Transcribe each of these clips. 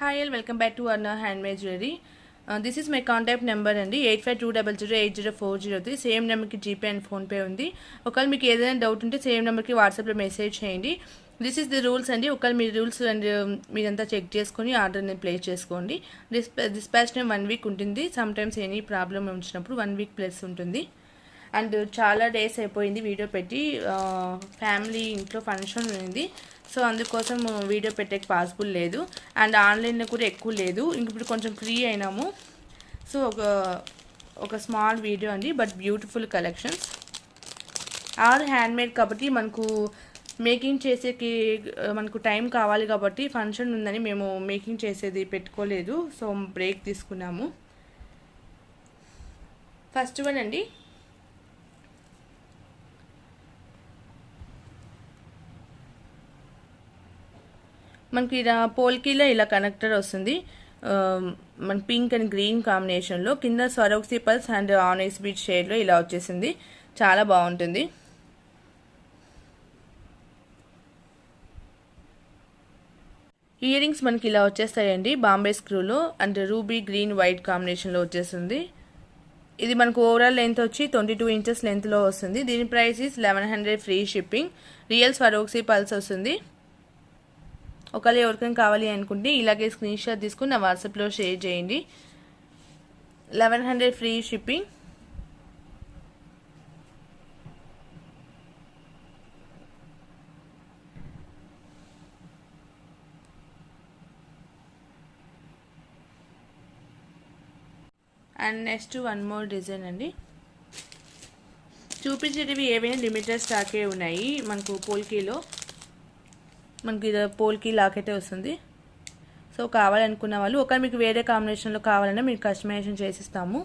Hi all, welcome back to Arna Handmade Jewelry. This is my contact number అండి 8520008040 same నెంబర్కి GPay and PhonePe ఉంది. ఒకవేళ మీకు ఏదైనా డౌట్ ఉంటే సేమ్ నెంబర్కి వాట్సాప్లో మెసేజ్ చేయండి. దిస్ ఈస్ ది రూల్స్ అండి. ఒకవేళ మీ రూల్స్ అండ్ మీరంతా చెక్ చేసుకొని ఆర్డర్ని ప్లేస్ చేసుకోండి. డిస్పాచ్ టైం 1 వీక్ ఉంటుంది. సమ్ టైమ్స్ ఎనీ ప్రాబ్లమ్ వచ్చినప్పుడు 1 వీక్ ప్లస్ ఉంటుంది. అండ్ చాలా డేస్ అయిపోయింది వీడియో పెట్టి, ఫ్యామిలీ ఇంట్లో ఫంక్షన్ ఉంది. సో అందుకోసం వీడియో పెట్టేకి పాసిబుల్ లేదు. అండ్ ఆన్లైన్లో కూడా ఎక్కువ లేదు. ఇంక ఇప్పుడు కొంచెం ఫ్రీ అయినాము. సో ఒక స్మాల్ వీడియో అండి, but beautiful collections. All handmade కాబట్టి మనకు మేకింగ్ చేసేకి మనకు టైం కావాలి కాబట్టి ఫంక్షన్ ఉందని మేము మేకింగ్ చేసేది పెట్టుకోలేదు. సో బ్రేక్ తీసుకున్నాము. ఫస్ట్ వన్ అండి, మనకి ఇలా పోల్కీలో ఇలా కనెక్టర్ వస్తుంది. మన పింక్ అండ్ గ్రీన్ కాంబినేషన్లో కింద స్వరోక్సీ పల్స్ అండ్ ఆనైస్ బీట్ షేడ్లో ఇలా వచ్చేసింది. చాలా బాగుంటుంది. ఇయర్ రింగ్స్ మనకి ఇలా వచ్చేస్తాయండి, బాంబే స్క్రూలో అండ్ రూబీ గ్రీన్ వైట్ కాంబినేషన్లో వచ్చేస్తుంది. ఇది మనకు ఓవరాల్ లెంత్ వచ్చి 22 ఇంచెస్ లెంత్లో వస్తుంది. దీని price is 1100 free shipping. Real Swarovski pearls వస్తుంది. ఒకవేళ ఎవరికైనా కావాలి అనుకుంటే ఇలాగే స్క్రీన్ షాట్ తీసుకుని నా వాట్సాప్లో షేర్ చేయండి. 1100 free shipping. And next one more design అండి. చూపించేటివి ఏవైనా లిమిటెడ్ స్టాకే ఉన్నాయి. మనకు పోల్కీలో మనకి పోల్కీ లాకెటే వస్తుంది. సో కావాలనుకున్న వాళ్ళు ఒకవేళ మీకు వేరే కాంబినేషన్లో కావాలన్నా మీకు కస్టమైజేషన్ చేసిస్తాము.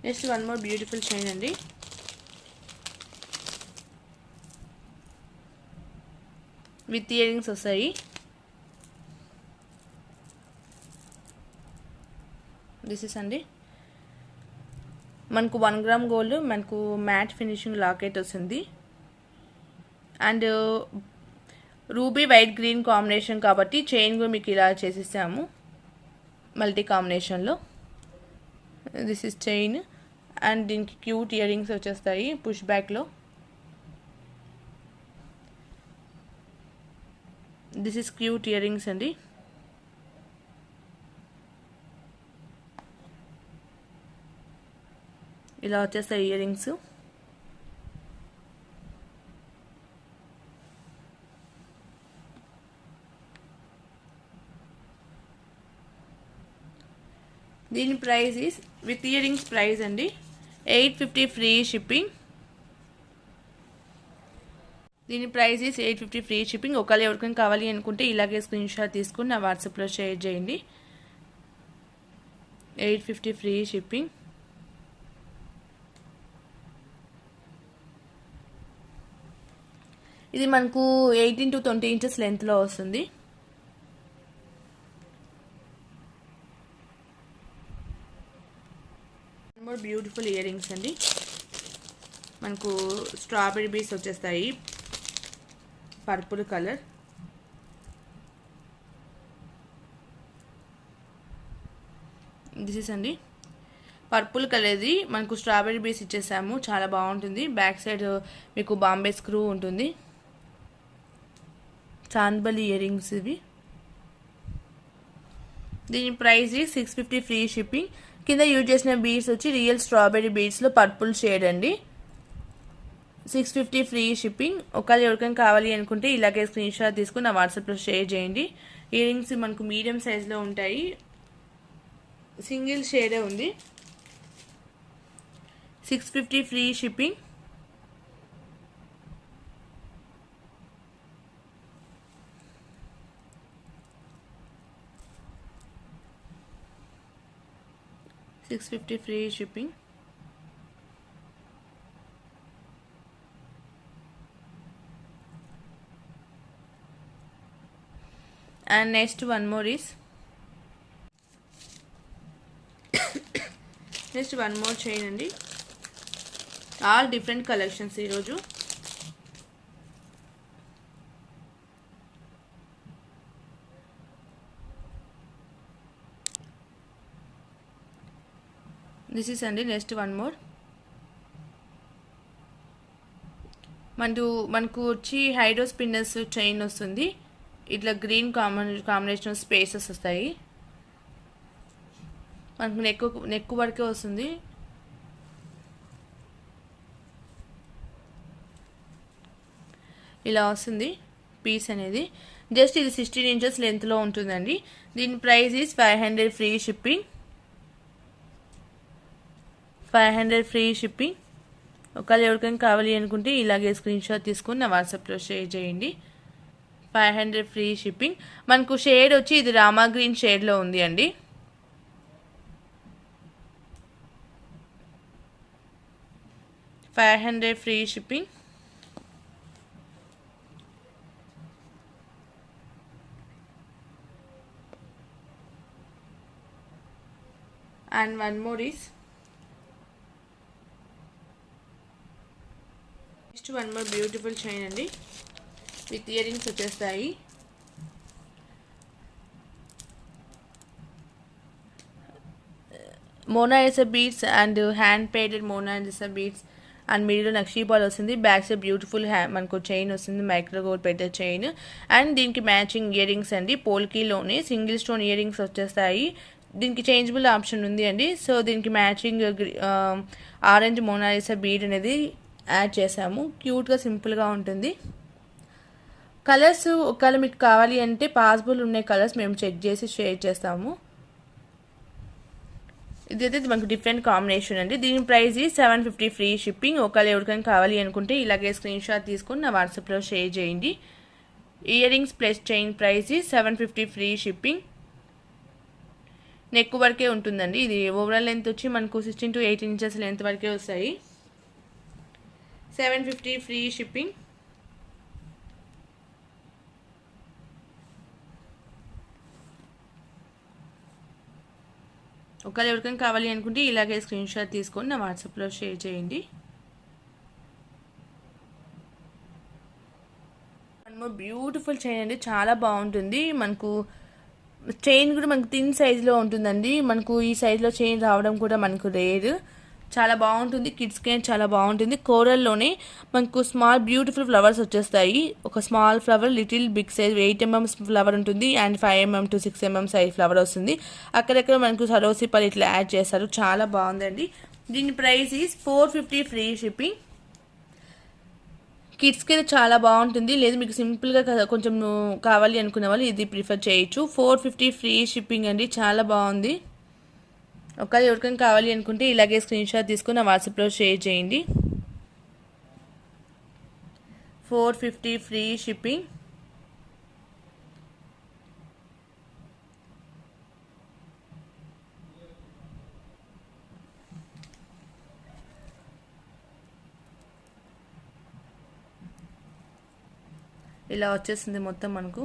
Next one more beautiful chain అండి. విత్ ఇయర్ రింగ్స్ వస్తాయి. దిస్ ఇస్ అండి, మనకు 1 గ్రామ్ గోల్డ్, మనకు మ్యాట్ ఫినిషింగ్ లాకెట్ వస్తుంది. And ruby white green combination కాబట్టి చైన్ కూడా మీకు ఇలా చేసిస్తాము మల్టీ కాంబినేషన్లో. దిస్ ఇస్ చైన్ అండ్ దీనికి క్యూట్ ఇయర్ రింగ్స్ వచ్చేస్తాయి పుష్ బ్యాక్లో. This is cute earrings అండి. ఇలా వచ్చేస్తాయి ఇయర్ రింగ్స్. దీని price is with earrings price అండి 850 ఫ్రీ షిప్పింగ్. దీని ప్రైస్ ఇస్ 850 ఫ్రీ షిప్పింగ్. ఒకవేళ ఎవరికైనా కావాలి అనుకుంటే ఇలాగే స్క్రీన్ షాట్ తీసుకుని నా వాట్సాప్లో షేర్ చేయండి. 850 ఫ్రీ షిప్పింగ్. ఇది మనకు 18 to 20 ఇంచెస్ లెంత్లో వస్తుంది. మోర్ బ్యూటిఫుల్ ఇయర్ రింగ్స్ అండి. మనకు స్ట్రాబెరీ బీస్ వచ్చేస్తాయి, పర్పుల్ కలర్. దిస్ ఇస్ అండి పర్పుల్ కలర్ది మనకు స్ట్రాబెరీ బీస్ ఇచ్చేసాము. చాలా బాగుంటుంది. బ్యాక్ సైడ్ మీకు బాంబే స్క్రూ ఉంటుంది. చాంద్బలి ఇయర్ రింగ్స్ ఇవి. దీని ప్రైస్ 650 ఫ్రీ షిప్పింగ్. కింద యూజ్ చేసిన బీడ్స్ వచ్చి రియల్ స్ట్రాబెరీ బీడ్స్లో పర్పుల్ షేడ్ అండి. 650 ఫ్రీ షిప్పింగ్. ఒకవేళ ఎవరికైనా కావాలి అనుకుంటే ఇలాగే స్క్రీన్ షాట్ తీసుకుని నా వాట్సాప్లో షేర్ చేయండి. ఇయర్ రింగ్స్ మనకు మీడియం సైజ్లో ఉంటాయి. సింగిల్ షేడే ఉంది. 650 free shipping. $650 free shipping. And next one more is next one more chain అండి. ఆల్ డిఫరెంట్ కలెక్షన్స్ ఈరోజు. దిస్ ఈస్ అండి. Next one more. మనకు వచ్చి హైడ్రో స్పిన్నర్స్ చైన్ వస్తుంది. ఇట్లా గ్రీన్ కాంబినేషన్ స్పేసెస్ వస్తాయి. మనకు నెక్ వరకే వస్తుంది. ఇలా వస్తుంది పీస్ అనేది. జస్ట్ ఇది 16 ఇంచెస్ లెంత్లో ఉంటుందండి. దీని price is 500 free shipping. 500 free shipping. ఒకవేళ ఎవరికైనా కావాలి అనుకుంటే ఇలాగే స్క్రీన్ షాట్ తీసుకుని నా వాట్సాప్లో షేర్ చేయండి. 500 ఫ్రీ షిప్పింగ్. మనకు షేడ్ వచ్చి ఇది రామా గ్రీన్ షేడ్లో ఉంది అండి. $500 free shipping. And one more is next one more beautiful chain అండి. విత్ ఇయర్ రింగ్స్ వచ్చేస్తాయి. Mona Lisa beads and hand painted Mona Lisa beads and మిడిల్లో నక్షీ బాల్ వస్తుంది. బ్యాక్ సైడ్ బ్యూటిఫుల్ మనకు చైన్ వస్తుంది, మైక్రో గోల్డ్ పెట్టే చైన్. అండ్ దీనికి matching earrings అండి. పోల్కీలోనే సింగిల్ స్టోన్ ఇయర్ రింగ్స్ వచ్చేస్తాయి. దీనికి చేంజబుల్ ఆప్షన్ ఉంది అండి. సో దీనికి మ్యాచింగ్ ఆరెంజ్ మోనాలిసా బీడ్ అనేది యాడ్ చేసాము. క్యూట్గా సింపుల్గా ఉంటుంది. కలర్స్ ఒకవేళ మీకు కావాలి అంటే పాసిబుల్ ఉన్న కలర్స్ మేము చెక్ చేసి షేర్ చేస్తాము. ఇదైతే మనకు డిఫరెంట్ కాంబినేషన్ అండి. దీని ప్రైస్ 750 ఫ్రీ షిప్పింగ్. ఒకవేళ ఎవరికైనా కావాలి అనుకుంటే ఇలాగే స్క్రీన్ షాట్ తీసుకొని నా వాట్సాప్లో షేర్ చేయండి. Ear rings plus chain price 750 free shipping. Neck వరకే ఉంటుందండి. ఇది ఓవరాల్ లెంత్ వచ్చి మనకు 16 to 18 ఇంచెస్ లెంత్ వరకే వస్తాయి. 750 ఫ్రీ షిప్పింగ్. ఒకవేళ ఎవరికైనా కావాలి అనుకుంటే ఇలాగే స్క్రీన్ షాట్ తీసుకొని నా వాట్సాప్లో షేర్ చేయండి. బ్యూటిఫుల్ చైన్ అండి, చాలా బాగుంటుంది. మనకు చైన్ కూడా మనకు థిన్ సైజులో ఉంటుందండి. మనకు ఈ సైజులో చైన్ రావడం కూడా మనకు రేర్. చాలా బాగుంటుంది. కిడ్స్కి చాలా బాగుంటుంది. కోరల్లోనే మనకు స్మాల్ బ్యూటిఫుల్ ఫ్లవర్స్ వచ్చేస్తాయి. ఒక small flower, little big size 8 mm flower ఉంటుంది and 5 mm to 6 mm size flower వస్తుంది. అక్కడెక్కడ మనకు సరోసి పళ్ళు ఇట్లా యాడ్ చేస్తారు. చాలా బాగుందండి. దీని ప్రైస్ 450 ఫ్రీ షిప్పింగ్. కిడ్స్కి అయితే చాలా బాగుంటుంది. లేదు మీకు సింపుల్గా కొంచెం కావాలి అనుకునే వాళ్ళు ఇది ప్రిఫర్ చేయొచ్చు. 450 ఫ్రీ షిప్పింగ్ అండి, చాలా బాగుంది. ఒకవేళ ఎవరికైనా కావాలి అనుకుంటే ఇలాగే స్క్రీన్ షాట్ తీసుకుని నా వాట్సాప్లో షేర్ చేయండి. 450 ఫ్రీ షిప్పింగ్. ఇలా వచ్చేసింది మొత్తం మనకు.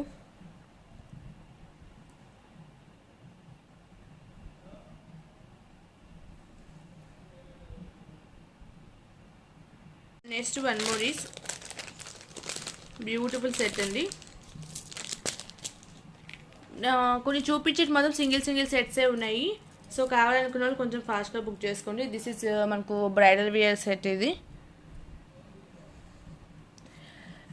Next one more is beautiful set అండి. కొన్ని చూపించేది మాత్రం సింగిల్ సెట్సే ఉన్నాయి. సో కావాలనుకున్న వాళ్ళు కొంచెం ఫాస్ట్గా బుక్ చేసుకోండి. దిస్ ఇస్ మనకు బ్రైడల్ వేర్ సెట్. ఇది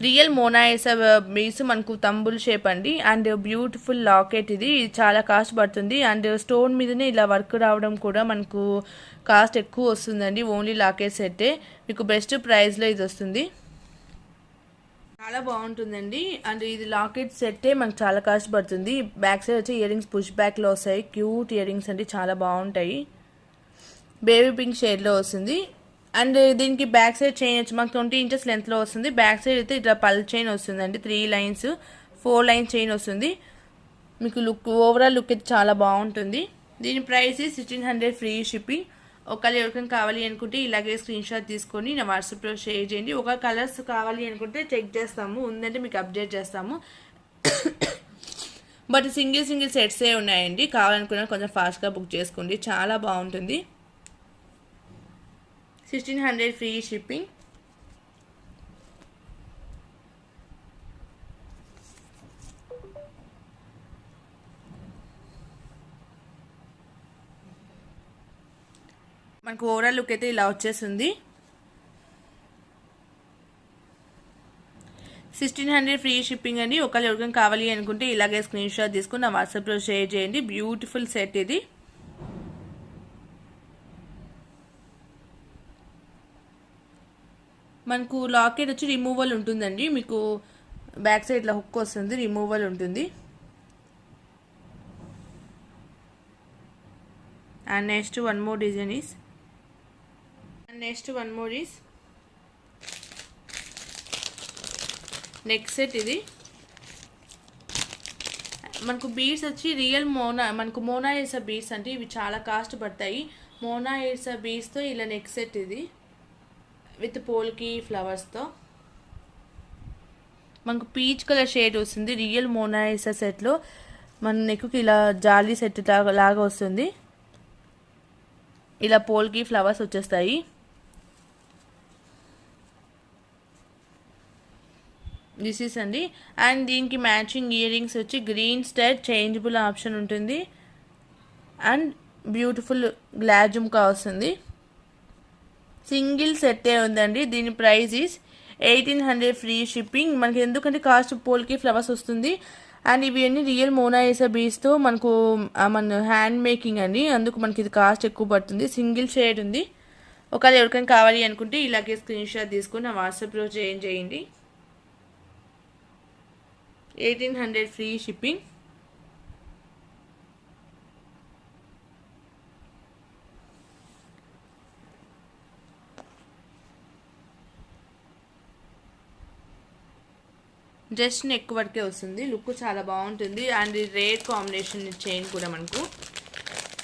రియల్ మోనాలిసా బీడ్స్ మనకు తంబుల్ షేప్ అండి. And beautiful locket. ఇది చాలా కాస్ట్ పడుతుంది. అండ్ స్టోన్ మీదనే ఇలా వర్క్ రావడం కూడా మనకు కాస్ట్ ఎక్కువ వస్తుందండి. ఓన్లీ లాకెట్ సెట్టే మీకు బెస్ట్ ప్రైస్లో ఇది వస్తుంది. చాలా బాగుంటుందండి. అండ్ ఇది లాకెట్ సెట్టే మనకు చాలా కాస్ట్ పడుతుంది. బ్యాక్ సైడ్ వచ్చి ఇయర్ రింగ్స్ పుష్ బ్యాక్లో వస్తాయి. క్యూట్ ఇయర్ రింగ్స్ అండి, చాలా బాగుంటాయి. బేబీ పింక్ షేడ్లో వస్తుంది. అండ్ దీనికి బ్యాక్ సైడ్ చైన్ వచ్చి మనకు 20 ఇంచెస్ లెంత్లో వస్తుంది. బ్యాక్ సైడ్ అయితే ఇట్లా పల్ చైన్ వస్తుందండి. 3 లైన్స్ 4 లైన్స్ చైన్ వస్తుంది. మీకు ఓవరాల్ లుక్ అయితే చాలా బాగుంటుంది. దీని ప్రైస్ 1600 ఫ్రీ షిప్పింగ్. ఒకవేళ ఎవరికైనా కావాలి అనుకుంటే ఇలాగే స్క్రీన్ షాట్ తీసుకొని నా వాట్సాప్లో షేర్ చేయండి. ఒక కలర్స్ కావాలి అనుకుంటే చెక్ చేస్తాము, ఉందంటే మీకు అప్డేట్ చేస్తాము. బట్ సింగిల్ సెట్సే ఉన్నాయండి. కావాలనుకున్నా కొంచెం ఫాస్ట్గా బుక్ చేసుకోండి, చాలా బాగుంటుంది. 1600 ఫ్రీ షిప్పింగ్. మనకు ఓవరాల్ లుక్ అయితే ఇలా వచ్చేస్తుంది. 1600 ఫ్రీ షిప్పింగ్ అండి. ఒకవేళ ఎవరికైనా కావాలి అనుకుంటే ఇలాగే స్క్రీన్ షాట్ తీసుకుని నా వాట్సాప్లో షేర్ చేయండి. బ్యూటిఫుల్ సెట్ ఇది. మనకు లాకెట్ వచ్చి రిమూవల్ ఉంటుందండి. మీకు బ్యాక్ సైడ్ ఇట్లా హుక్ వస్తుంది, రిమూవల్ ఉంటుంది. And next one more design is next set ఇది. మనకు బీడ్స్ వచ్చి రియల్ మోనాలిసా బీడ్స్ అంటే ఇవి చాలా కాస్ట్ పడతాయి. మోనాలిసా బీడ్స్తో ఇలా నెక్ సెట్ ఇది విత్ పోల్కి ఫ్లవర్స్తో. మనకు పీచ్ కలర్ షేడ్ వస్తుంది. రియల్ మోనాలిసా సెట్లో మన నెక్కి ఇలా జాలీ సెట్ లాగా వస్తుంది. ఇలా పోల్కి ఫ్లవర్స్ వచ్చేస్తాయి. దిస్ ఈస్ అండి. అండ్ దీనికి మ్యాచింగ్ ఇయర్ రింగ్స్ వచ్చి గ్రీన్ స్టడ్ చేంజబుల్ ఆప్షన్ ఉంటుంది. అండ్ బ్యూటిఫుల్ గ్లాస్ జుమ్కా వస్తుంది. సింగిల్ సెట్టే ఉందండి. దీని ప్రైస్ ఈస్ 1800 ఫ్రీ షిప్పింగ్. మనకి ఎందుకంటే కాస్ట్ పోల్కి ఫ్లవర్స్ వస్తుంది. అండ్ ఇవి అన్ని రియల్ మోనాలిసా బీడ్స్తో మన హ్యాండ్ మేకింగ్ అండి. అందుకు మనకి ఇది కాస్ట్ ఎక్కువ పడుతుంది. సింగిల్ షేడ్ ఉంది. ఒకవేళ ఎవరికైనా కావాలి అనుకుంటే ఇలాగే స్క్రీన్ షాట్ తీసుకుని నా వాట్సాప్లో చేయండి. 1800 ఫ్రీ షిప్పింగ్. జస్ట్ నెక్ వరకే వస్తుంది. లుక్ చాలా బాగుంటుంది. అండ్ రేర్ కాంబినేషన్ చైన్ కూడా మనకు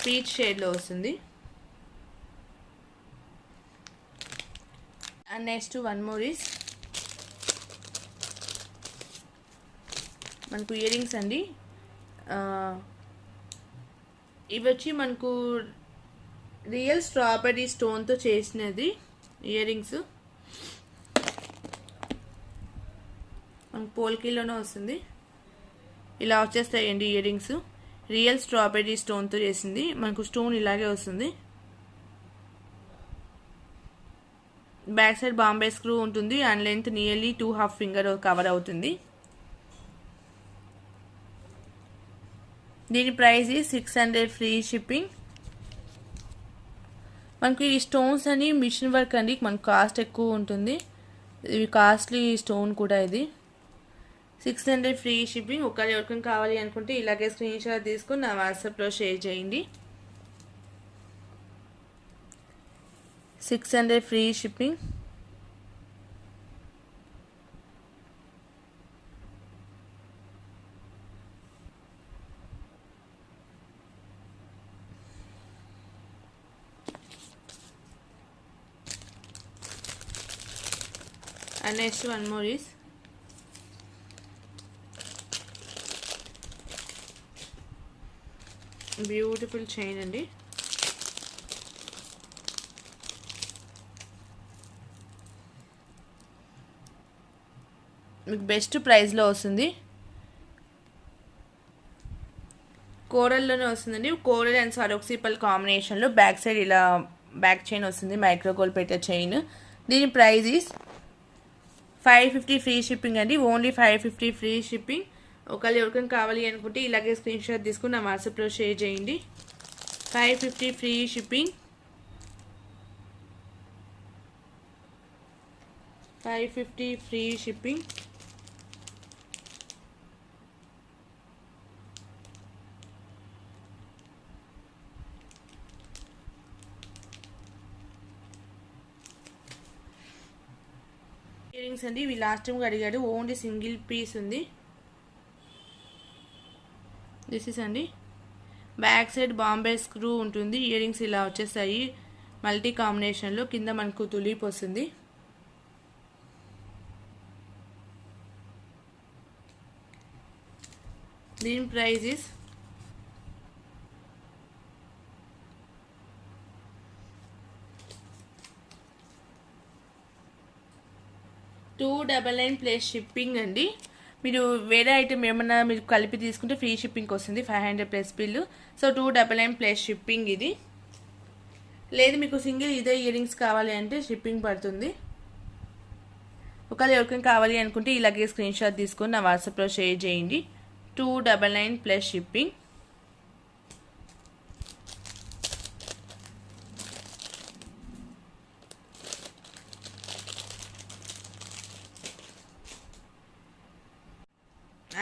పీచ్ షేడ్లో వస్తుంది. And next one more is మనకు ఇయర్ రింగ్స్ అండి. ఇవి వచ్చి మనకు రియల్ స్ట్రాబెర్రీ స్టోన్తో చేసినది ఇయర్ రింగ్స్. మనకు పోల్కీలోనే వస్తుంది. ఇలా వచ్చేస్తాయండి ఇయర్ రింగ్స్. రియల్ స్ట్రాబెర్రీ స్టోన్తో చేసింది. మనకు స్టోన్ ఇలాగే వస్తుంది. బ్యాక్ సైడ్ బాంబే స్క్రూ ఉంటుంది. And length nearly 2.5 finger cover అవుతుంది. దీని ప్రైస్ 600 ఫ్రీ షిప్పింగ్. మనకి ఈ స్టోన్స్ అని మిషన్ వర్క్ అండి. మనకు కాస్ట్ ఎక్కువ ఉంటుంది. ఇవి కాస్ట్లీ స్టోన్ కూడా ఇది. 600 ఫ్రీ షిప్పింగ్. ఒకవేళ ఎవరికైనా కావాలి అనుకుంటే ఇలాగే స్క్రీన్ షాట్ తీసుకుని నా వాట్సాప్లో షేర్ చేయండి. 600 free shipping. And next one more is beautiful chain అండి. మీకు బెస్ట్ ప్రైస్లో వస్తుంది. కోరల్లోనే వస్తుందండి. కోరల్ అండ్ సరోక్సిపల్ కాంబినేషన్లో బ్యాక్ సైడ్ ఇలా బ్యాక్ చైన్ వస్తుంది. మైక్రోగోల్డ్ పెట్టే చైన్. దీని ప్రైస్ ఈస్ 550 ఫ్రీ షిప్పింగ్ అండి. Only 550 free shipping. ఒకవేళ ఎవరికైనా కావాలి అనుకుంటే ఇలాగే స్క్రీన్ షాట్ తీసుకుని నా వాట్సాప్లో షేర్ చేయండి. 550 free shipping. 550 free shipping. Ear rings అండి. ఇవి లాస్ట్ టైం అడిగాడు. ఓన్లీ సింగిల్ పీస్ ఉంది. దిస్ ఇస్ అండి. బ్యాక్ సైడ్ బాంబే స్క్రూ ఉంటుంది. ఇయర్ రింగ్స్ ఇలా వచ్చేస్తాయి మల్టీ కాంబినేషన్లో. కింద మనకు తులీప్ వస్తుంది. దీని ప్రైస్ ఇస్ 299 ప్లస్ షిప్పింగ్ అండి. మీరు వేరే ఐటమ్ ఏమన్నా మీరు కలిపి తీసుకుంటే ఫ్రీ షిప్పింగ్ వస్తుంది, 500 plus bill. So 299 plus shipping ఇది. లేదు మీకు సింగిల్ ఇదే ఇయర్ రింగ్స్ కావాలి అంటే షిప్పింగ్ పడుతుంది. ఒకవేళ ఎవరికైనా కావాలి అనుకుంటే ఇలాగే స్క్రీన్ షాట్ తీసుకొని నా వాట్సాప్లో షేర్ చేయండి. 299 plus shipping.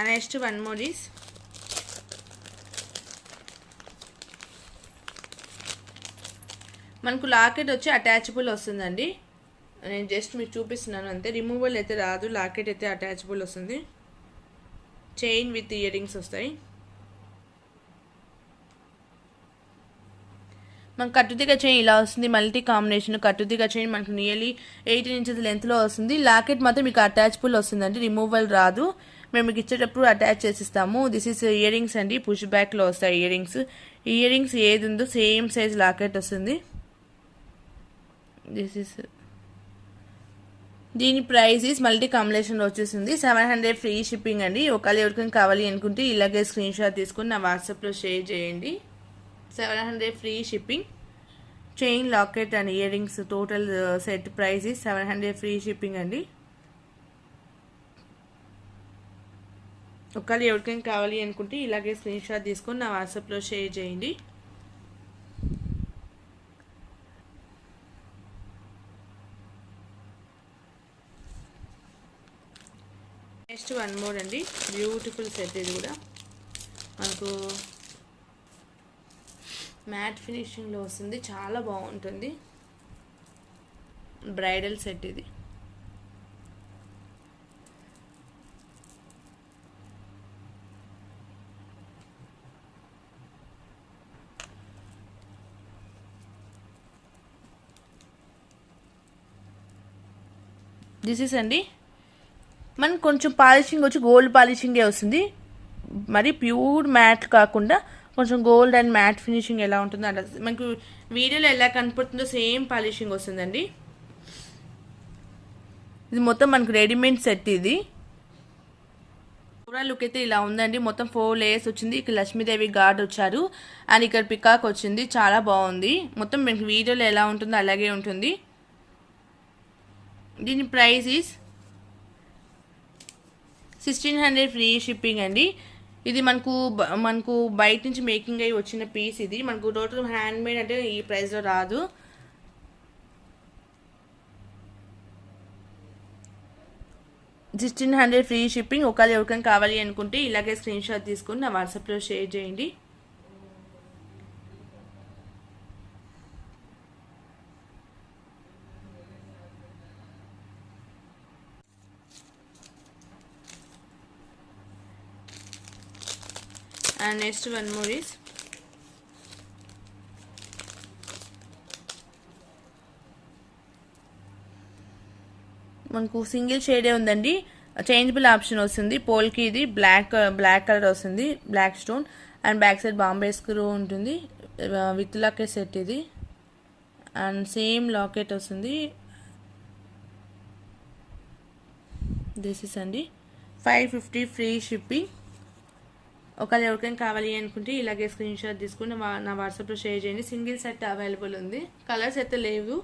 Next one more is మనకు లాకెట్ వచ్చి అటాచబుల్ వస్తుందండి. నేను జస్ట్ మీకు చూపిస్తున్నాను అంతే, రిమూవల్ అయితే రాదు. లాకెట్ అయితే అటాచబుల్ వస్తుంది. చైన్ విత్ ఇయర్ రింగ్స్ వస్తాయి. మనకు కట్టుదిగ చైన్ ఇలా వస్తుంది, మల్టీ కాంబినేషన్ కట్టుదిగ చైన్ మనకు నియర్లీ 18 ఇంచెస్ లెంత్లో వస్తుంది. లాకెట్ మాత్రం మీకు అటాచబుల్ వస్తుందండి, రిమూవల్ రాదు. మేము మీకు ఇచ్చేటప్పుడు అటాచ్ చేసిస్తాము. దిస్ ఈస్ ఇయర్ రింగ్స్ అండి, పుష్ బ్యాక్లో వస్తాయి ఇయర్ రింగ్స్. ఇయర్ రింగ్స్ ఏది ఉందో సేమ్ సైజ్ లాకెట్ వస్తుంది. దిస్ ఈస్ దీని ప్రైస్ ఈస్ మల్టీ కాంబినేషన్లో వచ్చేసింది. 700 ఫ్రీ షిప్పింగ్ అండి. ఒకవేళ ఎవరికైనా కావాలి అనుకుంటే ఇలాగే స్క్రీన్ షాట్ తీసుకుని నా వాట్సాప్లో షేర్ చేయండి. 700 free shipping. Chain locket and ear rings total set price is 700 free shipping అండి. ఒకవేళ ఎవరికైనా కావాలి అనుకుంటే ఇలాగే స్క్రీన్ షాట్ తీసుకొని నా వాట్సాప్లో షేర్ చేయండి. నెక్స్ట్ వన్ మోర్ అండి, బ్యూటిఫుల్ సెట్. ఇది కూడా మనకు మ్యాట్ ఫినిషింగ్లో వస్తుంది, చాలా బాగుంటుంది. బ్రైడల్ సెట్ ఇది. దిస్ ఇస్ అండి, మనకు కొంచెం పాలిషింగ్ వచ్చి గోల్డ్ పాలిషింగే వస్తుంది. మరి ప్యూర్ మ్యాట్ కాకుండా కొంచెం గోల్డ్ అండ్ మ్యాట్ ఫినిషింగ్ ఎలా ఉంటుందో అంటే మనకు వీడియోలో ఎలా కనపడుతుందో సేమ్ పాలిషింగ్ వస్తుందండి. ఇది మొత్తం మనకు రెడీమేడ్ సెట్. ఇది ఓవరాల్ లుక్ అయితే ఇలా ఉందండి. మొత్తం 4 లేయర్స్ వచ్చింది. ఇక్కడ లక్ష్మీదేవి గార్డ్ వచ్చారు అండ్ ఇక్కడ పికాక్ వచ్చింది, చాలా బాగుంది. మొత్తం మనకు వీడియోలో ఎలా ఉంటుందో అలాగే ఉంటుంది. దీని ప్రైస్ ఈస్ 1600 ఫ్రీ షిప్పింగ్ అండి. ఇది మనకు బయట నుంచి మేకింగ్ అయ్యి వచ్చిన పీస్. ఇది మనకు టోటల్ హ్యాండ్ మేడ్ అంటే ఈ ప్రైస్లో రాదు. $1600 ఫ్రీ షిప్పింగ్. ఒకవేళ ఎవరికైనా కావాలి అనుకుంటే ఇలాగే స్క్రీన్ షాట్ తీసుకొని నా వాట్సాప్లో షేర్ చేయండి. And next one more is మనకు సింగిల్ షేడే ఉందండి. చేంజబుల్ ఆప్షన్ వస్తుంది. పోల్కి ఇది బ్లాక్ కలర్ వస్తుంది, black stone and back side Bombay screw ఉంటుంది. విత్ లాకెట్ సెట్ ఇది అండ్ సేమ్ లాకెట్ వస్తుంది. దిస్ ఇస్ అండి 550 ఫ్రీ షిప్పింగ్. ఒకవేళ ఎవరికైనా కావాలి అనుకుంటే ఇలాగే స్క్రీన్ షాట్ తీసుకుని నా వాట్సాప్లో షేర్ చేయండి. సింగిల్ సెట్ అవైలబుల్ ఉంది, కలర్స్ అయితే లేవు.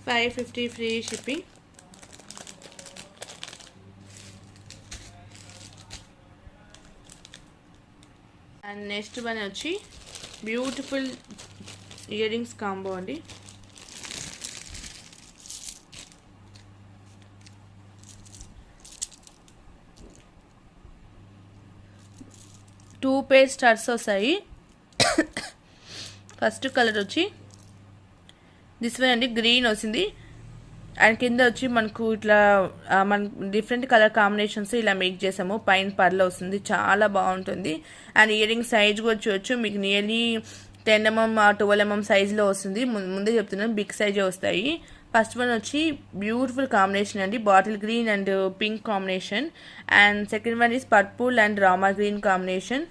550 free shipping. And next one వచ్చి బ్యూటిఫుల్ ఇయర్ రింగ్స్ కాంబో అండి. టూ పేర్ స్టార్స్ వస్తాయి. ఫస్ట్ కలర్ వచ్చి దిస్ వన్ అండి, గ్రీన్ వచ్చింది అండ్ కింద వచ్చి మనకు ఇట్లా మన డిఫరెంట్ కలర్ కాంబినేషన్స్ ఇలా మేక్ చేసాము. పైన పర్ల వస్తుంది, చాలా బాగుంటుంది. అండ్ ఇయర్ రింగ్ సైజ్ కూడా చూడొచ్చు, మీకు నియర్లీ 10 mm 12 mm సైజులో వస్తుంది. ముందే చెప్తున్నాను, బిగ్ సైజే వస్తాయి. ఫస్ట్ వన్ వచ్చి బ్యూటిఫుల్ కాంబినేషన్ అండి, bottle green and pink combination. And second one is purple and Rama green combination.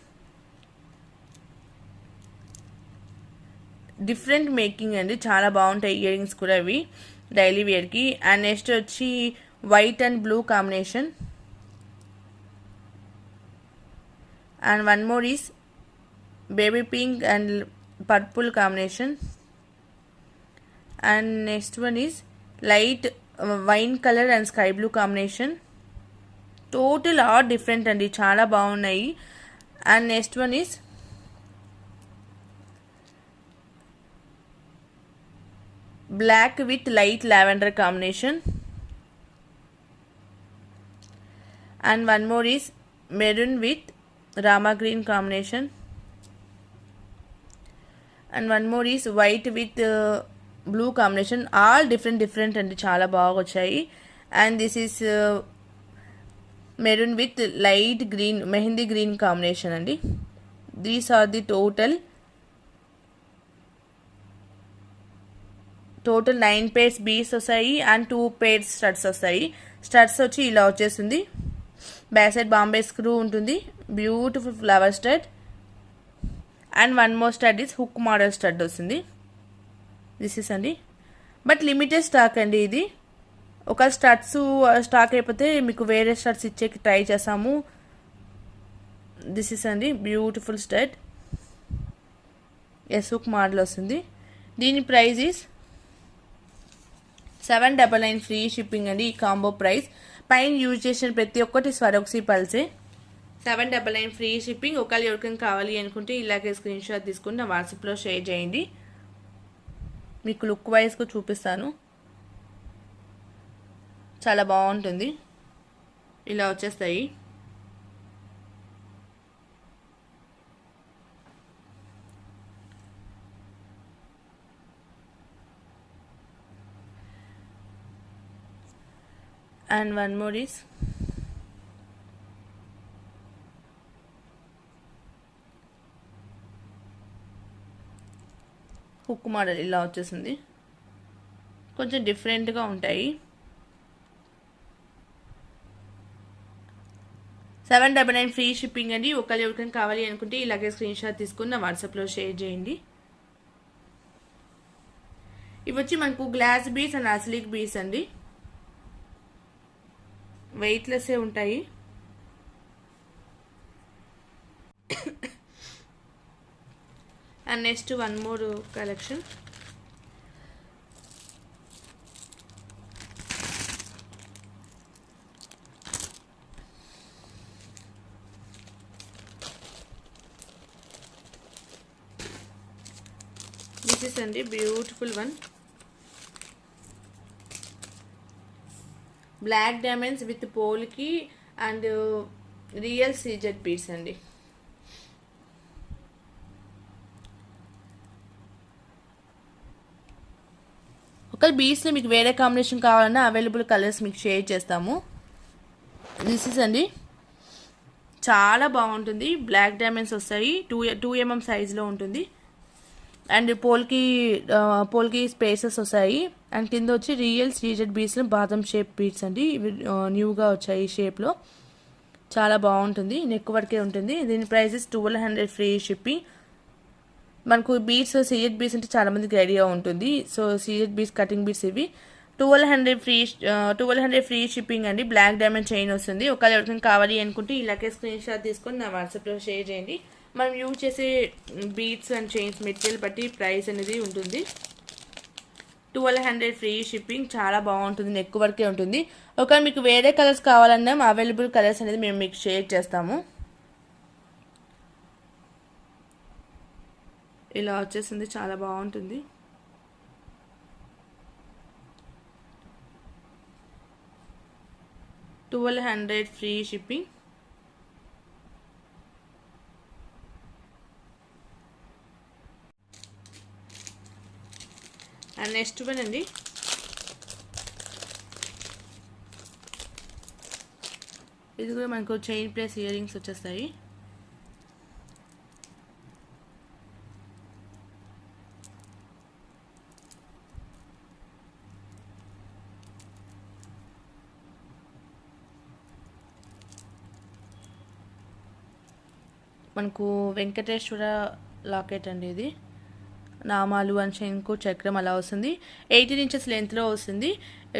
Different making అండి, చాలా బాగుంటాయి ఇయర్ రింగ్స్ కూడా ఇవి డైలీ వేర్కి. అండ్ నెక్స్ట్ వచ్చి white and blue combination, and one more is baby pink and purple combination, and next one is light wine color and sky blue combination. Total are different అండి, చాలా బాగున్నాయి. And next one is black with light lavender combination, and one more is maroon with Rama green combination, and one more is white with blue combination. All different అండి, చాలా బాగా వచ్చాయి. And this is maroon with light green mehndi green combination అండి. These are the total 9 pairs బీస్ వస్తాయి and 2 pairs studs వస్తాయి. Studs వచ్చి ఇలా వచ్చేస్తుంది. బ్యాక్ సైడ్ బాంబే స్క్రూ ఉంటుంది, beautiful flower stud, and one more stud is hook model stud వస్తుంది. This is అండి, బట్ లిమిటెడ్ స్టాక్ అండి. ఇది ఒక స్టడ్స్ స్టాక్ అయిపోతే మీకు వేరే స్టడ్స్ ఇచ్చేకి ట్రై చేస్తాము. దిస్ ఇస్ అండి, beautiful stud, yes hook model వస్తుంది. దీని ప్రైస్ ఈస్ 799 ఫ్రీ షిప్పింగ్ అండి. ఈ కాంబో ప్రైస్ పైన యూజ్ చేసిన ప్రతి ఒక్కటి స్వరోక్సీ పల్సే. 799 ఫ్రీ షిప్పింగ్. ఒకళ్ళు ఎవరికైనా కావాలి అనుకుంటే ఇలాగే స్క్రీన్ షాట్ తీసుకుని నా వాట్సాప్లో షేర్ చేయండి. మీకు లుక్ వైజ్గా చూపిస్తాను, చాలా బాగుంటుంది. ఇలా వచ్చేస్తాయి. And one more is hook model. ఇలా వచ్చేసింది, కొంచెం డిఫరెంట్గా ఉంటాయి. 799 ఫ్రీ షిప్పింగ్ అండి. ఒకళ్ళు ఎవరికైనా కావాలి అనుకుంటే ఇలాగే స్క్రీన్ షాట్ తీసుకుని నా వాట్సాప్లో షేర్ చేయండి. ఇవి వచ్చి మనకు గ్లాస్ బీస్ అండ్ అసిలిక్ బీస్ అండి, వెయిట్లెస్సే ఉంటాయి. And next one more collection. This is అండి, beautiful one. Black diamonds with polki and real CZ beads అండి. ఒక బీడ్స్లో మీకు వేరే కాంబినేషన్ కావాలన్నా అవైలబుల్ కలర్స్ మీకు షేర్ చేస్తాము. దిస్ ఇస్ అండి, చాలా బాగుంటుంది. బ్లాక్ డైమండ్స్ వస్తాయి, 2 mm సైజులో ఉంటుంది. అండ్ పోల్కి స్పేసెస్ వస్తాయి. అండ్ కింద వచ్చి రియల్ సీజెడ్ బీడ్స్లో బాదం షేప్ బీడ్స్ అండి. ఇవి న్యూగా వచ్చాయి ఈ షేప్లో, చాలా బాగుంటుంది. నెక్ వర్కే ఉంటుంది. దీని ప్రైసెస్ 1200 ఫ్రీ షిప్పింగ్. మనకు బీడ్స్ సీజెడ్ బీడ్స్ అంటే చాలామందికి ఐడియా ఉంటుంది. So CZ beads, cutting beads ఇవి 1200 ఫ్రీ షిప్పింగ్ అండి. బ్లాక్ డైమండ్ చైన్ వస్తుంది. ఒకవేళ ఎవరికైనా కావాలి అనుకుంటే ఇలాగే స్క్రీన్ షాట్ తీసుకొని నా వాట్సాప్లో షేర్ చేయండి. మనం యూజ్ చేసే బీడ్స్ అండ్ చైన్స్ మెటీరియల్ బట్టి ప్రైస్ అనేది ఉంటుంది. 1200 ఫ్రీ షిప్పింగ్, చాలా బాగుంటుంది. నెక్ వర్కే ఉంటుంది. ఒకవేళ మీకు వేరే కలర్స్ కావాలన్నా అవైలబుల్ కలర్స్ అనేది మేము మీకు షేర్ చేస్తాము. ఇలా వచ్చేసింది, చాలా బాగుంటుంది. $1200 free shipping. And next one అండి, ఇది కూడా మనకు చైన్ ప్లస్ ఇయర్ రింగ్స్ వచ్చేస్తాయి. మనకు వెంకటేశ్వర లాకెట్ అండి ఇది. నామాలు అండ్ శంకు చక్రం అలా వస్తుంది. 18 ఇంచెస్ లెంత్లో వస్తుంది.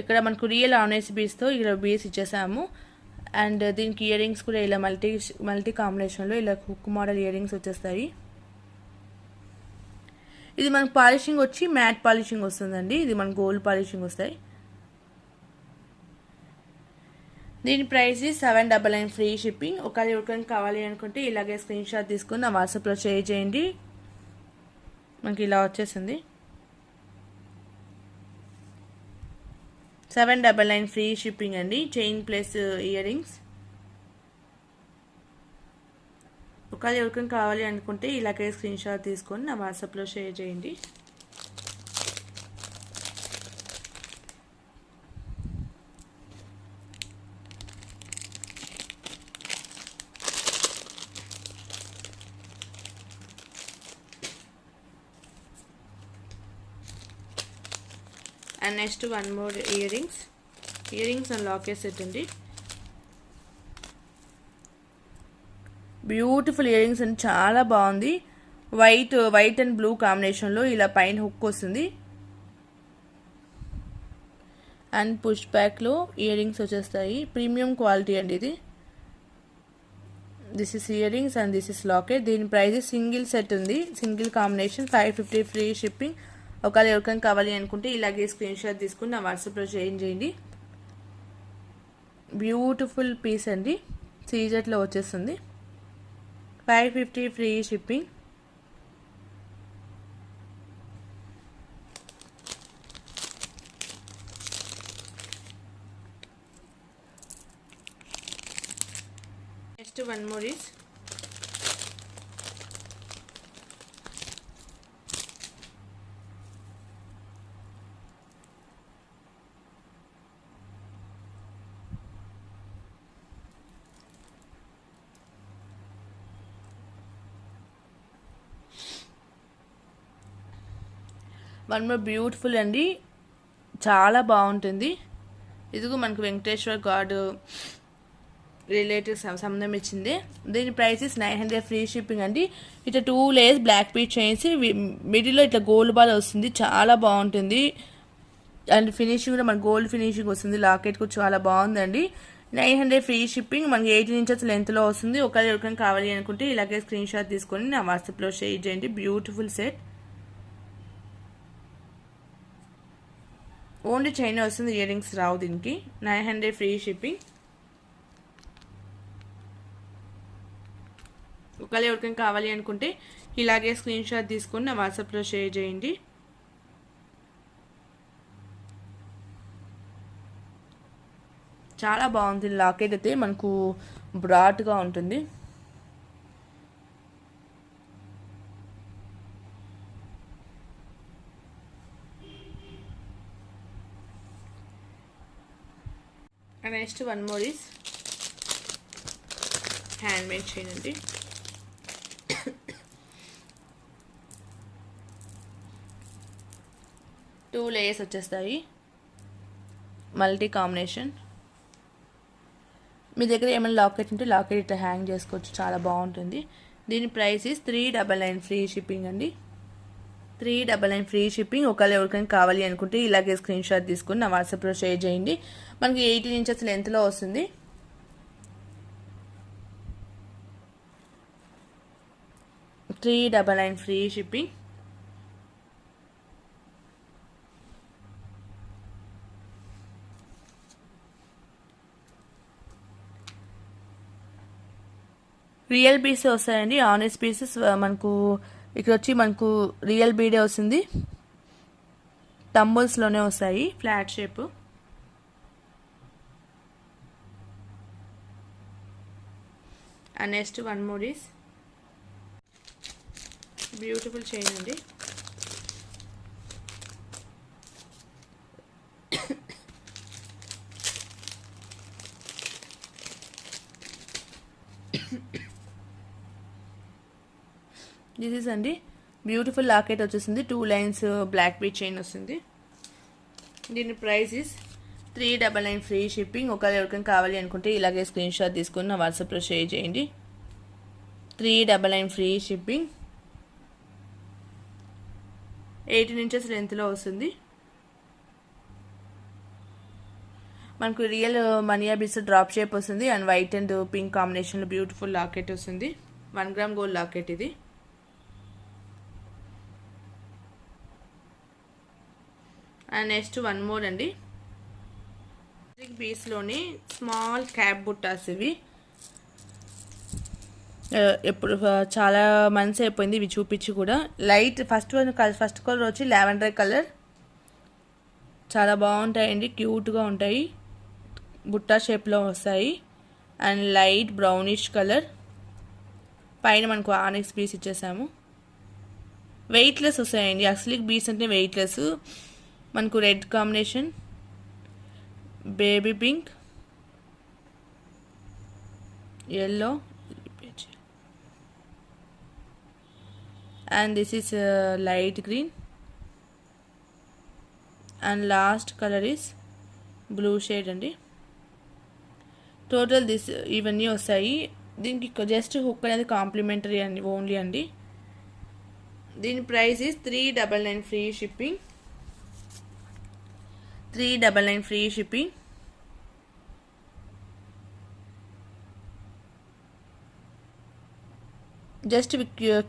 ఇక్కడ మనకు రియల్ ఆర్నెస్ బీడ్స్తో ఇక్కడ బీడ్స్ ఇచ్చేసాము. అండ్ దీనికి ఇయర్ రింగ్స్ కూడా ఇలా మల్టీ కాంబినేషన్లో ఇలా హుక్ మోడల్ ఇయర్ రింగ్స్ వచ్చేస్తాయి. ఇది మనకు పాలిషింగ్ వచ్చి మ్యాట్ పాలిషింగ్ వస్తుందండి. ఇది మన గోల్డ్ పాలిషింగ్ వస్తాయి. దీని ప్రైస్ 799 ఫ్రీ షిప్పింగ్. ఒకవేళ ఎవరికైనా కావాలి అనుకుంటే ఇలాగే స్క్రీన్ షాట్ తీసుకుని నా వాట్సాప్లో షేర్ చేయండి. మనకి ఇలా వచ్చేసింది. 799 ఫ్రీ షిప్పింగ్ అండి. Chain plus ear rings. ఒకవేళ ఎవరికైనా కావాలి అనుకుంటే ఇలాగే స్క్రీన్ షాట్ తీసుకొని నా వాట్సాప్లో షేర్ చేయండి. And next one more ear rings and locket set అండి. బ్యూటిఫుల్ ఇయర్ రింగ్స్ అండి, చాలా బాగుంది. వైట్ అండ్ బ్లూ కాంబినేషన్లో ఇలా పైన హుక్ వస్తుంది. అండ్ పుష్ బ్యాక్లో ఇయర్ రింగ్స్ వచ్చేస్తాయి. ప్రీమియం క్వాలిటీ అండి ఇది. This is ear rings and this is locket. దీని ప్రైస్ సింగిల్ సెట్ ఉంది, సింగిల్ కాంబినేషన్, 550 ఫ్రీ షిప్పింగ్. ఒకవేళ ఎవరికైనా కావాలి అనుకుంటే ఇలాగే స్క్రీన్ షాట్ తీసుకుని నా వాట్సాప్లో షేర్ చేయండి. బ్యూటిఫుల్ పీస్ అండి, సీజెట్లో వచ్చేస్తుంది. 550 free shipping. Next one more is one more beautiful అండి, చాలా బాగుంటుంది. ఇదిగో మనకు వెంకటేశ్వర గాడ్ రిలేటివ్ సంబంధం ఇచ్చింది. దీని ప్రైస్ 900 ఫ్రీ షిప్పింగ్ అండి. ఇట్లా 2 లేయర్స్ బ్లాక్ పీచ్ చేసి మిడిల్లో ఇట్లా గోల్డ్ బాల్ వస్తుంది, చాలా బాగుంటుంది. అండ్ ఫినిషింగ్ కూడా మన గోల్డ్ ఫినిషింగ్ వస్తుంది. లాకెట్ కూడా చాలా బాగుందండి. 900 ఫ్రీ షిప్పింగ్. మనకి 18 ఇంచెస్ లెంత్లో వస్తుంది. ఒకవేళ ఎవరికైనా కావాలి అనుకుంటే ఇలాగే స్క్రీన్ షాట్ తీసుకొని నా వాట్సాప్లో షేర్ చేయండి. Beautiful set. ఓన్లీ చైన్ వస్తుంది, ఇయర్ రింగ్స్ రావు దీనికి. 900 ఫ్రీ షిప్పింగ్. ఒకవేళ ఎవరికైనా కావాలి అనుకుంటే ఇలాగే స్క్రీన్ షాట్ తీసుకొని నా వాట్సాప్లో షేర్ చేయండి. చాలా బాగుంది. లాకెట్ అయితే మనకు బ్రాడ్గా ఉంటుంది. Next one more is hand made chain అండి. టూ లేయర్స్ వచ్చేస్తాయి, మల్టీ కాంబినేషన్. మీ దగ్గర ఏమైనా లాకెట్ ఉంటే లాకెట్ ఇట్లా హ్యాంగ్ చేసుకోవచ్చు, చాలా బాగుంటుంది. దీని ప్రైస్ 399 ఫ్రీ షిప్పింగ్ అండి. 399 ఫ్రీ షిప్పింగ్. ఒకవేళ ఎవరికైనా కావాలి అనుకుంటే ఇలాగే స్క్రీన్ షాట్ తీసుకుని నా వాట్సాప్లో షేర్ చేయండి. మనకి 18 ఇంచెస్ లెంత్లో వస్తుంది. $399 ఫ్రీ షిప్పింగ్. రియల్ బీడ్స్ వస్తాయండి, ఆనెస్ట్ పీసెస్. మనకు ఇక్కడ వచ్చి మనకు రియల్ బీడే వస్తుంది, తంబుల్స్లోనే వస్తాయి, flat shape. And next one more is beautiful chain అండి. దిస్ ఈస్ అండి బ్యూటిఫుల్ లాకెట్ వచ్చేసింది, 2 లైన్స్ బ్లాక్ బీట్ చైన్ వస్తుంది. దీని ప్రైస్ ఇస్ 399 ఫ్రీ షిప్పింగ్. ఒకవేళ ఎవరికైనా కావాలి అనుకుంటే ఇలాగే స్క్రీన్ షాట్ తీసుకుని నా వాట్సాప్లో షేర్ చేయండి. 399 ఫ్రీ షిప్పింగ్. 18 ఇంచెస్ లెంత్లో వస్తుంది. మనకు real mania bits drop shape వస్తుంది అండ్ వైట్ అండ్ పింక్ కాంబినేషన్లో బ్యూటిఫుల్ లాకెట్ వస్తుంది. 1 గ్రామ్ గోల్డ్ లాకెట్ ఇది. అండ్ నెక్స్ట్ వన్ మోర్ అండి, పీస్లోని స్మాల్ క్యాప్ బుట్టాస్. ఇవి ఎప్పుడు చాలా మంత్స్ అయిపోయింది ఇవి చూపించి కూడా. లైట్ ఫస్ట్ కలర్ వచ్చి లావెండర్ కలర్, చాలా బాగుంటాయండి, క్యూట్గా ఉంటాయి, బుట్టా షేప్లో వస్తాయి. అండ్ లైట్ బ్రౌనిష్ కలర్, పైన మనకు ఆనెక్స్ పీస్ ఇచ్చేసాము. వెయిట్లెస్ వస్తాయండి, అక్రిలిక్ బీడ్స్ అంటే వెయిట్లెస్. మనకు red combination, baby pink, yellow, and this is light green, and last color is blue shade అండి. టోటల్ ఇవన్నీ వస్తాయి. దీనికి జస్ట్ హుక్ అనేది కాంప్లిమెంటరీ అండి, ఓన్లీ అండి. దీని price is 399 free shipping. 399 free shipping. Just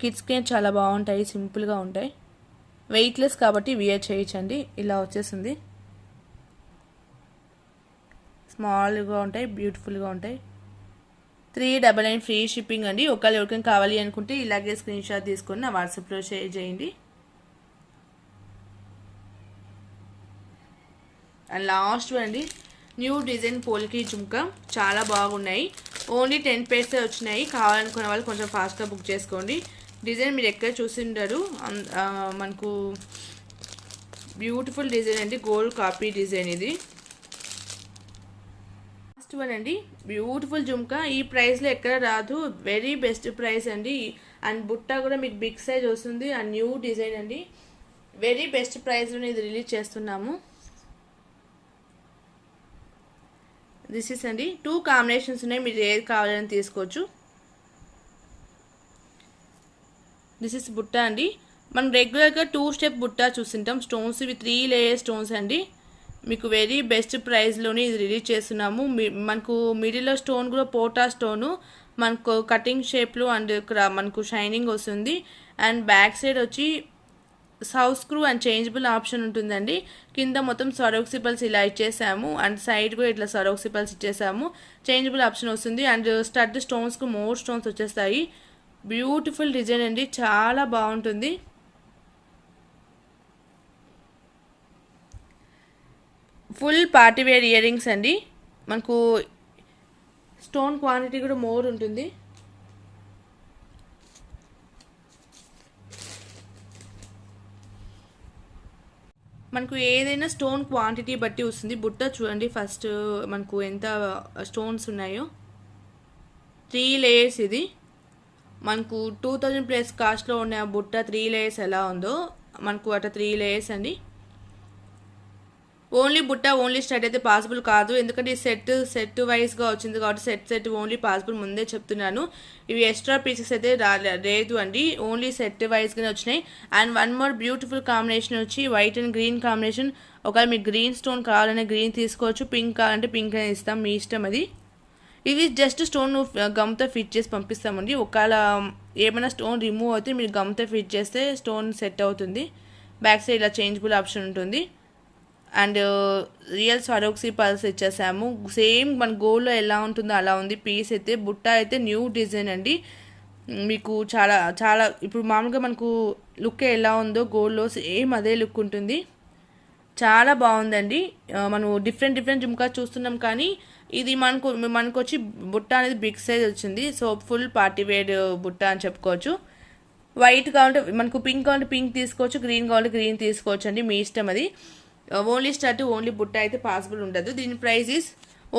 కిడ్స్కే చాలా బాగుంటాయి, సింపుల్గా ఉంటాయి, వెయిట్లెస్ కాబట్టి వియర్ చేయొచ్చండి. ఇలా వచ్చేసింది, స్మాల్గా ఉంటాయి, బ్యూటిఫుల్గా ఉంటాయి. 399 ఫ్రీ షిప్పింగ్ అండి. ఒకవేళ ఎవరికైనా కావాలి అనుకుంటే ఇలాగే స్క్రీన్ షాట్ తీసుకొని నా వాట్సాప్లో షేర్ చేయండి. అండ్ లాస్ట్ అండి, న్యూ డిజైన్ పోల్కి జుంకా, చాలా బాగున్నాయి. ఓన్లీ 10 pairs వచ్చినాయి. కావాలనుకున్న వాళ్ళు కొంచెం ఫాస్ట్గా బుక్ చేసుకోండి. డిజైన్ మీరు ఎక్కడ చూసిండరు, మనకు బ్యూటిఫుల్ డిజైన్ అండి, గోల్డ్ కాపీ డిజైన్ ఇది. లాస్ట్ వన్ అండి, బ్యూటిఫుల్ జుంకా. ఈ ప్రైస్లో ఎక్కడ రాదు, వెరీ బెస్ట్ ప్రైస్ అండి. అండ్ బుట్ట కూడా మీకు బిగ్ సైజ్ వస్తుంది. అండ్ న్యూ డిజైన్ అండి, వెరీ బెస్ట్ ప్రైస్లో ఇది రిలీజ్ చేస్తున్నాము. దిస్ ఇస్ అండి, 2 కాంబినేషన్స్ ఉన్నాయి, మీరు ఏది కావాలని తీసుకోవచ్చు. దిస్ ఇస్ బుట్ట అండి. మనం రెగ్యులర్గా 2 స్టెప్ బుట్ట చూస్తుంటాం, స్టోన్స్ ఇవి 3 లేయర్ స్టోన్స్ అండి. మీకు వెరీ బెస్ట్ ప్రైస్లోనే ఇది రిలీజ్ చేస్తున్నాము. మనకు మిడిల్లో స్టోన్ కూడా పోటా స్టోను, మనకు కటింగ్ షేప్లో అండ్ ఇక్కడ మనకు షైనింగ్ వస్తుంది. అండ్ బ్యాక్ సైడ్ వచ్చి south screw and changeable option ఉంటుందండి. కింద మొత్తం సరోక్సిపల్స్ ఇలా ఇచ్చేసాము, అండ్ సైడ్ కూడా ఇట్లా సరోక్సిపల్స్ ఇచ్చేసాము, చేంజబుల్ ఆప్షన్ వస్తుంది. అండ్ స్టడ్ స్టోన్స్కు మోర్ స్టోన్స్ వచ్చేస్తాయి. బ్యూటిఫుల్ డిజైన్ అండి, చాలా బాగుంటుంది. ఫుల్ పార్టీవేర్ ఇయర్ రింగ్స్ అండి. మనకు స్టోన్ క్వాంటిటీ కూడా మోర్ ఉంటుంది. మనకు ఏదైనా స్టోన్ క్వాంటిటీ బట్టి వస్తుంది. బుట్ట చూడండి ఫస్ట్ మనకు ఎంత స్టోన్స్ ఉన్నాయో, 3 లేయర్స్. ఇది మనకు 2000+ కాస్ట్లో ఉన్న బుట్ట 3 లేయర్స్ ఎలా ఉందో మనకు అట్లా 3 లేయర్స్ అండి. ఓన్లీ బుట్ట ఓన్లీ స్టడ్ అయితే పాసిబుల్ కాదు, ఎందుకంటే సెట్ వైజ్గా వచ్చింది కాబట్టి సెట్ ఓన్లీ పాసిబుల్ ముందే చెప్తున్నాను. ఇవి ఎక్స్ట్రా పీసెస్ అయితే లేదు అండి, ఓన్లీ సెట్ వైజ్గానే వచ్చినాయి. And one more beautiful combination వచ్చి వైట్ అండ్ గ్రీన్ కాంబినేషన్. ఒకవేళ మీకు గ్రీన్ స్టోన్ కావాలంటే గ్రీన్ తీసుకోవచ్చు, పింక్ కావాలంటే పింక్ అనేది ఇస్తాం, మీ ఇష్టం అది. ఇది జస్ట్ స్టోన్ గమ్తో ఫిట్ చేసి పంపిస్తామండి. ఒకవేళ ఏమైనా స్టోన్ రిమూవ్ అయితే మీరు గమ్తో ఫిట్ చేస్తే స్టోన్ సెట్ అవుతుంది. బ్యాక్ సైడ్ ఇలా చేంజబుల్ ఆప్షన్ ఉంటుంది. And real Swarovski pulse ఇచ్చేసాము, same మన గోల్డ్లో ఎలా ఉంటుందో అలా ఉంది పీస్ అయితే. బుట్ట అయితే న్యూ డిజైన్ అండి, మీకు చాలా చాలా ఇప్పుడు మామూలుగా మనకు లుక్ ఎలా ఉందో గోల్డ్లో సేమ్ అదే లుక్ ఉంటుంది, చాలా బాగుందండి. మనం డిఫరెంట్ జుమ్కా చూస్తున్నాం కానీ ఇది మనకు వచ్చి బుట్ట అనేది బిగ్ సైజ్ వచ్చింది. సో ఫుల్ పార్టీ వేర్ బుట్ట అని చెప్పుకోవచ్చు. వైట్ కావాలంటే మనకు పింక్ కావాలంటే పింక్ తీసుకోవచ్చు, గ్రీన్ కావాలంటే గ్రీన్ తీసుకోవచ్చు అండి, మీ ఇష్టం అది. ఓన్లీ స్టార్ట్ ఓన్లీ బుట్ట అయితే పాసిబుల్ ఉండదు. దీని price is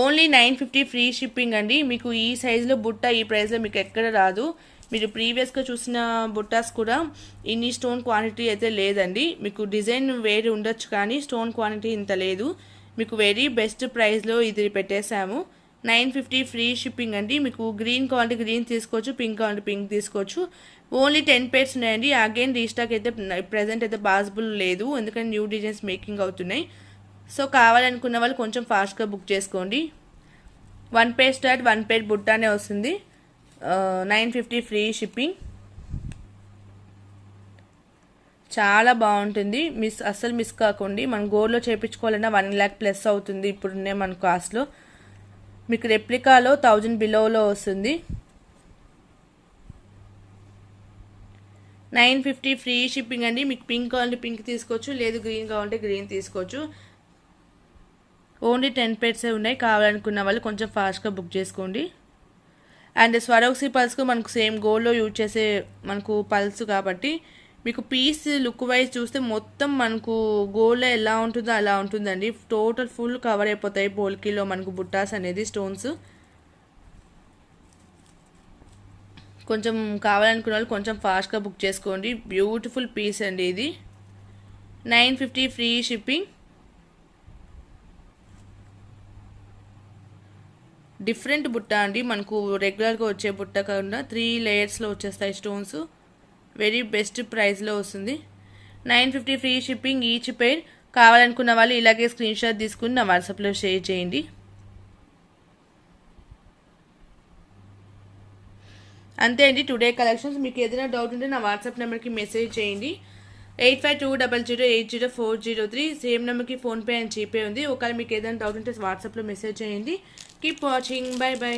only 950 free shipping అండి. మీకు ఈ సైజులో బుట్ట ఈ ప్రైస్లో మీకు ఎక్కడ రాదు. మీరు ప్రీవియస్గా చూసిన బుట్టాస్ కూడా ఇన్ని స్టోన్ క్వాంటిటీ అయితే లేదండి. మీకు డిజైన్ వేరే ఉండొచ్చు కానీ స్టోన్ క్వాంటిటీ ఇంత లేదు. మీకు వెరీ బెస్ట్ ప్రైస్లో ఇది పెట్టేశాము. 950 ఫ్రీ షిప్పింగ్ అండి. మీకు గ్రీన్ కావాలంటే గ్రీన్ తీసుకోవచ్చు, పింక్ కావాలంటే పింక్ తీసుకోవచ్చు. ఓన్లీ 10 పేర్స్ ఉన్నాయండి. అగైన్ రీస్టాక్ అయితే ప్రెజెంట్ అయితే పాసిబుల్ లేదు, ఎందుకంటే న్యూ డిజైన్స్ మేకింగ్ అవుతున్నాయి. సో కావాలనుకున్న వాళ్ళు కొంచెం ఫాస్ట్గా బుక్ చేసుకోండి. 1 పేర్ స్టార్ట్ 1 పేర్ బుట్టానే వస్తుంది. 950 ఫ్రీ షిప్పింగ్. చాలా బాగుంటుంది, అస్సలు మిస్ కాకండి. మనం గోల్డ్లో చేయించుకోవాలన్నా 1 lakh ప్లస్ అవుతుంది ఇప్పుడున్నే మన కాస్ట్లో. మీకు రెప్లికాలో 1000 బిలోలో వస్తుంది. 950 ఫ్రీ షిప్పింగ్ అండి. మీకు పింక్ కావాలంటే పింక్ తీసుకోవచ్చు, లేదు గ్రీన్ కావాలంటే గ్రీన్ తీసుకోవచ్చు. ఓన్లీ 10 పేర్సే ఉన్నాయి. కావాలనుకున్న వాళ్ళు కొంచెం ఫాస్ట్గా బుక్ చేసుకోండి. అండ్ స్వరోక్సీ పల్స్కు మనకు సేమ్ గోల్డ్లో యూజ్ చేసే మనకు పల్స్ కాబట్టి మీకు పీస్ లుక్ వైజ్ చూస్తే మొత్తం మనకు గోల్డ్లో ఎలా ఉంటుందో అలా ఉంటుందండి. టోటల్ ఫుల్ కవర్ అయిపోతాయి పోల్కీలో మనకు బుట్టాస్ అనేది, స్టోన్స్. కొంచెం కావాలనుకున్న వాళ్ళు కొంచెం ఫాస్ట్గా బుక్ చేసుకోండి. బ్యూటిఫుల్ పీస్ అండి ఇది. 950 ఫ్రీ షిప్పింగ్. డిఫరెంట్ బుట్ట అండి, మనకు రెగ్యులర్గా వచ్చే బుట్ట కాకుండా 3 లేయర్స్లో వచ్చేస్తాయి స్టోన్స్. వెరీ బెస్ట్ ప్రైస్లో వస్తుంది. 950 ఫ్రీ షిప్పింగ్ ఈచ్ పేర్. కావాలనుకున్న వాళ్ళు ఇలాగే స్క్రీన్ షాట్ తీసుకుని నా వాట్సాప్లో షేర్ చేయండి. అంతే అండి టుడే కలెక్షన్స్. మీకు ఏదైనా డౌట్ ఉంటే నా వాట్సాప్ నెంబర్కి మెసేజ్ చేయండి. 852000804003. సేమ్ నెంబర్కి ఫోన్పే అండ్ జీపే ఉంది. ఒకవేళ మీకు ఏదైనా డౌట్ ఉంటే వాట్సాప్లో మెసేజ్ చేయండి. Keep watching. By by.